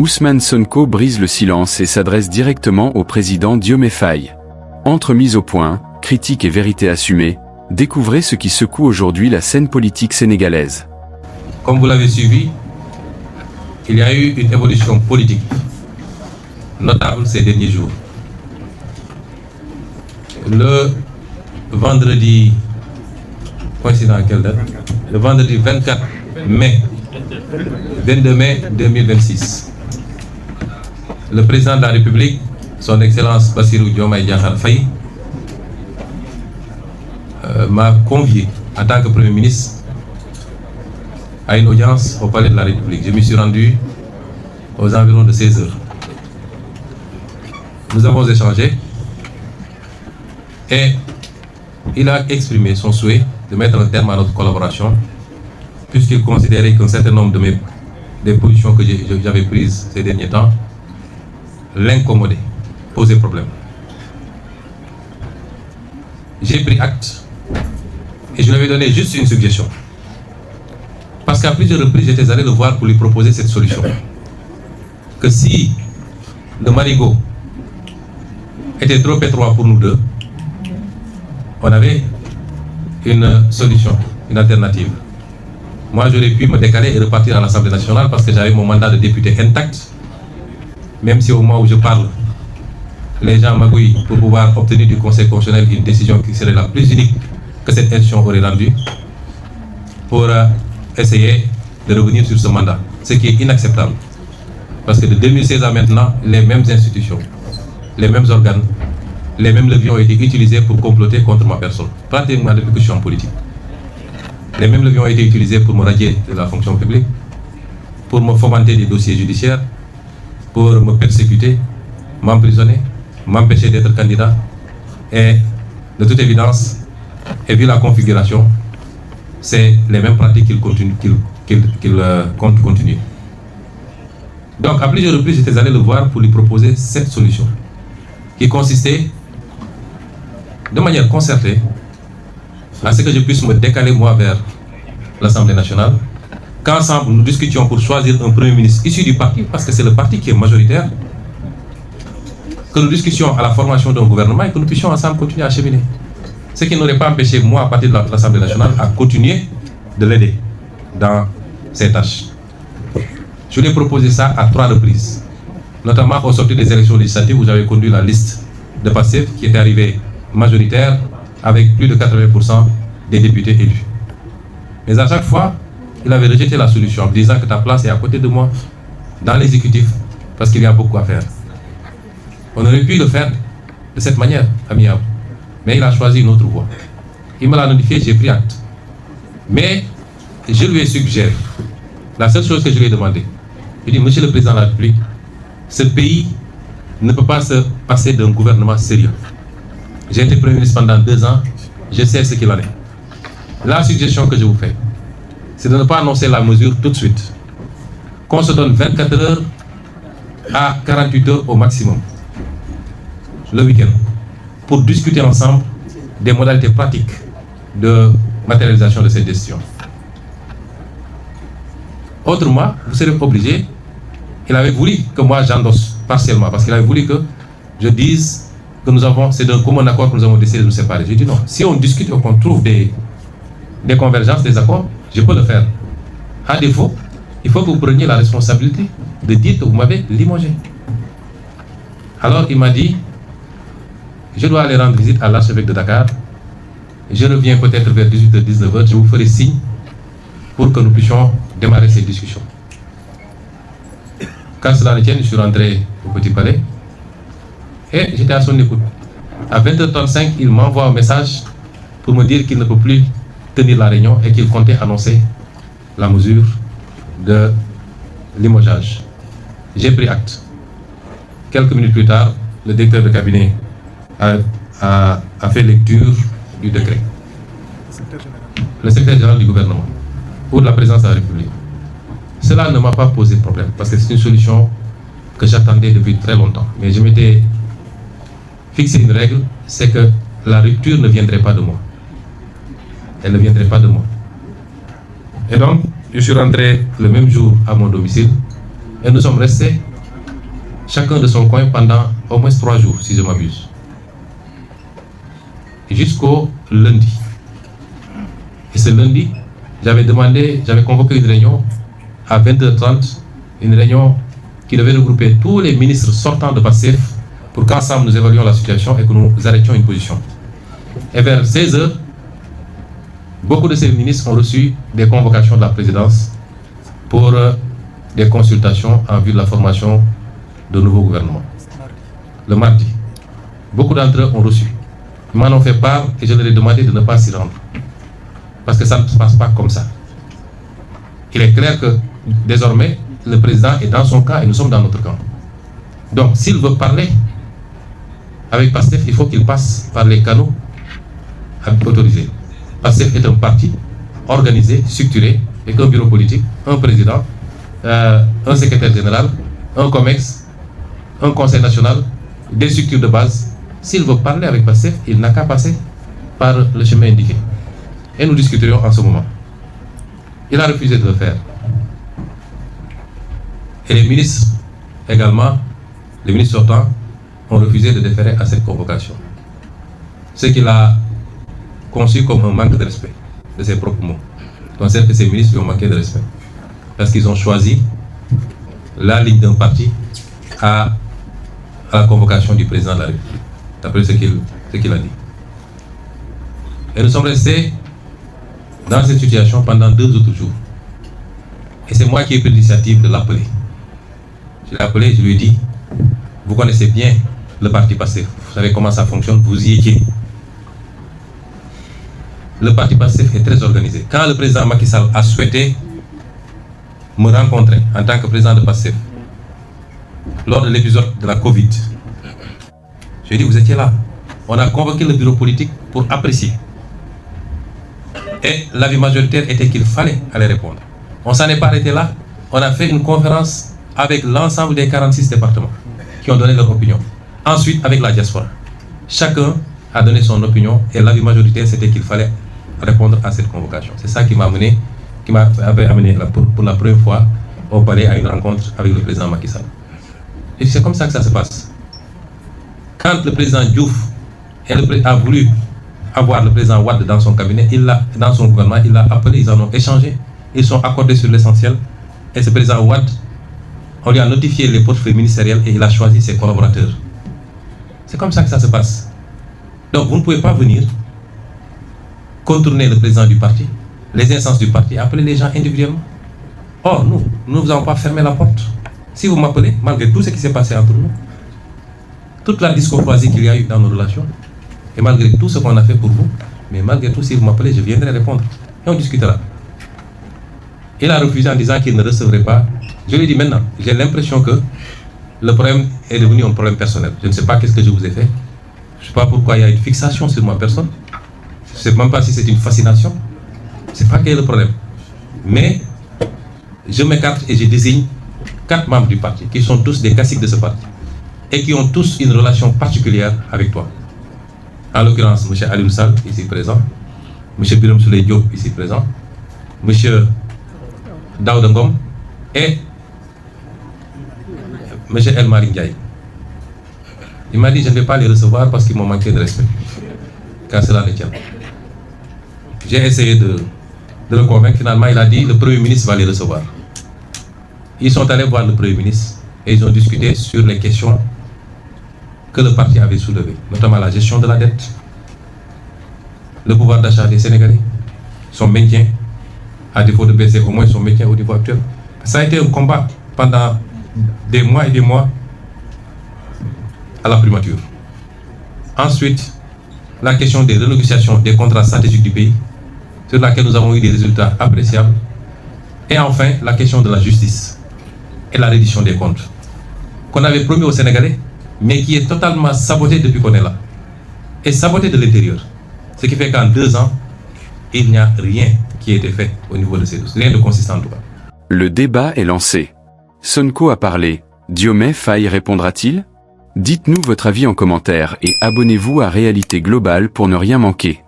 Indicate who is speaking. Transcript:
Speaker 1: Ousmane Sonko brise le silence et s'adresse directement au président Diomaye Faye. Entre mise au point, critique et vérité assumée, découvrez ce qui secoue aujourd'hui la scène politique sénégalaise.
Speaker 2: Comme vous l'avez suivi, il y a eu une évolution politique notable ces derniers jours. Le vendredi, coïncident à quelle date? Le vendredi 24 mai, 22 mai 2026, le président de la République, son Excellence Bassirou Diomaye Diakhar Faye, m'a convié en tant que Premier ministre à une audience au Palais de la République. Je m'y suis rendu aux environs de 16 heures. Nous avons échangé et il a exprimé son souhait de mettre un terme à notre collaboration puisqu'il considérait qu'un certain nombre des positions que j'avais prises ces derniers temps l'incommodaient, posaient problème. J'ai pris acte et je lui avais donné juste une suggestion. Parce qu'à plusieurs reprises, j'étais allé le voir pour lui proposer cette solution. Que si le marigot était trop étroit pour nous deux, on avait une solution, une alternative. Moi, j'aurais pu me décaler et repartir à l'Assemblée nationale parce que j'avais mon mandat de député intact. Même si au moment où je parle, les gens magouillent pour pouvoir obtenir du Conseil constitutionnel une décision qui serait la plus unique que cette institution aurait rendue pour essayer de revenir sur ce mandat. Ce qui est inacceptable. Parce que de 2016 à maintenant, les mêmes institutions, les mêmes organes, les mêmes leviers ont été utilisés pour comploter contre ma personne. Pratiquement depuis que je suis en politique. Les mêmes leviers ont été utilisés pour me radier de la fonction publique, pour me fomenter des dossiers judiciaires, pour me persécuter, m'emprisonner, m'empêcher d'être candidat. Et de toute évidence, et vu la configuration, c'est les mêmes pratiques qu'il compte continuer. Donc, à plusieurs reprises, j'étais allé le voir pour lui proposer cette solution, qui consistait, de manière concertée, à ce que je puisse me décaler moi vers l'Assemblée nationale, qu'ensemble nous discutions pour choisir un Premier ministre issu du parti, parce que c'est le parti qui est majoritaire, que nous discutions à la formation d'un gouvernement et que nous puissions ensemble continuer à cheminer. Ce qui n'aurait pas empêché moi, à partir de l'Assemblée nationale, à continuer de l'aider dans ses tâches. Je lui ai proposé ça à 3 reprises, notamment au sortir des élections législatives où j'avais conduit la liste de PASTEF qui était arrivée majoritaire avec plus de 80% des députés élus. Mais à chaque fois, il avait rejeté la solution en disant que ta place est à côté de moi dans l'exécutif parce qu'il y a beaucoup à faire. On aurait pu le faire de cette manière, amiable. Mais il a choisi une autre voie. Il me l'a notifié, j'ai pris acte. Mais je lui ai suggéré, la seule chose que je lui ai demandé, je lui ai dit, Monsieur le Président de la République, ce pays ne peut pas se passer d'un gouvernement sérieux. J'ai été Premier ministre pendant 2 ans, je sais ce qu'il en est. La suggestion que je vous fais, c'est de ne pas annoncer la mesure tout de suite. Qu'on se donne 24 heures à 48 heures au maximum, le week-end, pour discuter ensemble des modalités pratiques de matérialisation de cette décision. Autrement, vous serez obligé, il avait voulu que moi j'endosse partiellement, parce qu'il avait voulu que je dise que c'est d'un commun accord que nous avons décidé de nous séparer. J'ai dit non, si on discute et qu'on trouve des convergences, des accords, je peux le faire. À défaut, il faut que vous preniez la responsabilité de dire que vous m'avez limogé. Alors il m'a dit, je dois aller rendre visite à l'archevêque de Dakar. Je reviens peut-être vers 18h, 19h. Je vous ferai signe pour que nous puissions démarrer ces discussions. Quand cela ne tienne, je suis rentré au Petit Palais et j'étais à son écoute. À 20h35, il m'envoie un message pour me dire qu'il ne peut plus tenir la réunion et qu'il comptait annoncer la mesure de limogeage. J'ai pris acte. Quelques minutes plus tard, le directeur de cabinet a fait lecture du décret. Le secrétaire général du gouvernement ou de la présidence de la République. Cela ne m'a pas posé problème parce que c'est une solution que j'attendais depuis très longtemps. Mais je m'étais fixé une règle, c'est que la rupture ne viendrait pas de moi. Elle ne viendrait pas de moi. Et donc, je suis rentré le même jour à mon domicile et nous sommes restés chacun de son coin pendant au moins 3 jours, si je m'abuse. Jusqu'au lundi. Et ce lundi, j'avais convoqué une réunion à 20h30, une réunion qui devait regrouper tous les ministres sortants de PASTEF pour qu'ensemble nous évaluions la situation et que nous arrêtions une position. Et vers 16h, beaucoup de ces ministres ont reçu des convocations de la présidence pour des consultations en vue de la formation de nouveaux gouvernements. Le mardi, beaucoup d'entre eux ont reçu. Ils m'en ont fait part et je leur ai demandé de ne pas s'y rendre. Parce que ça ne se passe pas comme ça. Il est clair que désormais, le président est dans son camp et nous sommes dans notre camp. Donc, s'il veut parler avec PASTEF, il faut qu'il passe par les canaux autorisés. PASTEF est un parti organisé, structuré, avec un bureau politique, un président, un secrétaire général, un COMEX, un conseil national, des structures de base. S'il veut parler avec PASTEF, il n'a qu'à passer par le chemin indiqué. Et nous discuterions en ce moment. Il a refusé de le faire. Et les ministres également, les ministres sortants, ont refusé de déférer à cette convocation. Ce qu'il a conçu comme un manque de respect de ses propres mots. Je considère que ces ministres lui ont manqué de respect. Parce qu'ils ont choisi la ligne d'un parti à la convocation du président de la République, d'après ce qu'il a dit. Et nous sommes restés dans cette situation pendant 2 autres jours. Et c'est moi qui ai pris l'initiative de l'appeler. Je l'ai appelé, je lui ai dit, vous connaissez bien le parti PASTEF, vous savez comment ça fonctionne, vous y étiez. Le parti PASTEF est très organisé. Quand le président Macky Sall a souhaité me rencontrer en tant que président de PASTEF, lors de l'épisode de la Covid, je lui ai dit, vous étiez là. On a convoqué le bureau politique pour apprécier. Et l'avis majoritaire était qu'il fallait aller répondre. On s'en est pas arrêté là. On a fait une conférence avec l'ensemble des 46 départements qui ont donné leur opinion. Ensuite, avec la diaspora. Chacun a donné son opinion et l'avis majoritaire, c'était qu'il fallait répondre à cette convocation. C'est ça qui m'a amené pour la première fois au palais à une rencontre avec le président Macky Sall. Et c'est comme ça que ça se passe. Quand le président Diouf a voulu avoir le président Wade dans son cabinet, dans son gouvernement, il l'a appelé, ils en ont échangé, ils sont accordés sur l'essentiel. Et ce président Wade, on lui a notifié les portefeuilles ministériels et il a choisi ses collaborateurs. C'est comme ça que ça se passe. Donc vous ne pouvez pas venir contourner le président du parti, les instances du parti, appeler les gens individuellement. Or, nous ne vous avons pas fermé la porte. Si vous m'appelez, malgré tout ce qui s'est passé entre nous, toute la discourtoisie qu'il y a eu dans nos relations, et malgré tout ce qu'on a fait pour vous, mais malgré tout, si vous m'appelez, je viendrai répondre. Et on discutera. Il a refusé en disant qu'il ne recevrait pas. Je lui ai dit maintenant, j'ai l'impression que le problème est devenu un problème personnel. Je ne sais pas qu'est-ce que je vous ai fait. Je ne sais pas pourquoi il y a une fixation sur ma personne. Je ne sais même pas si c'est une fascination. Je ne sais pas quel est le problème. Mais je m'écarte et je désigne 4 membres du parti, qui sont tous des classiques de ce parti, et qui ont tous une relation particulière avec toi. En l'occurrence, M. Aliou Sall, ici présent, M. Birame Souleye Diop, ici présent, M. Daouda Ngom et M. El Malick Ndiaye. Il m'a dit, je ne vais pas les recevoir parce qu'ils m'ont manqué de respect, car cela les tient. J'ai essayé de le convaincre, finalement il a dit, le Premier ministre va les recevoir. Ils sont allés voir le Premier ministre et ils ont discuté sur les questions que le parti avait soulevées, notamment la gestion de la dette, le pouvoir d'achat des Sénégalais, son maintien, à défaut de baisser au moins son maintien au niveau actuel. Ça a été un combat pendant des mois et des mois à la primature. Ensuite, la question des renégociations des contrats stratégiques du pays, sur laquelle nous avons eu des résultats appréciables. Et enfin, la question de la justice et la reddition des comptes, qu'on avait promis aux Sénégalais, mais qui est totalement sabotée depuis qu'on est là. Et sabotée de l'intérieur. Ce qui fait qu'en 2 ans, il n'y a rien qui a été fait au niveau de ces dossiers. Rien de consistant en tout cas.
Speaker 1: Le débat est lancé. Sonko a parlé. Diomaye Faye répondra-t-il? Dites-nous votre avis en commentaire et abonnez-vous à Réalité Globale pour ne rien manquer.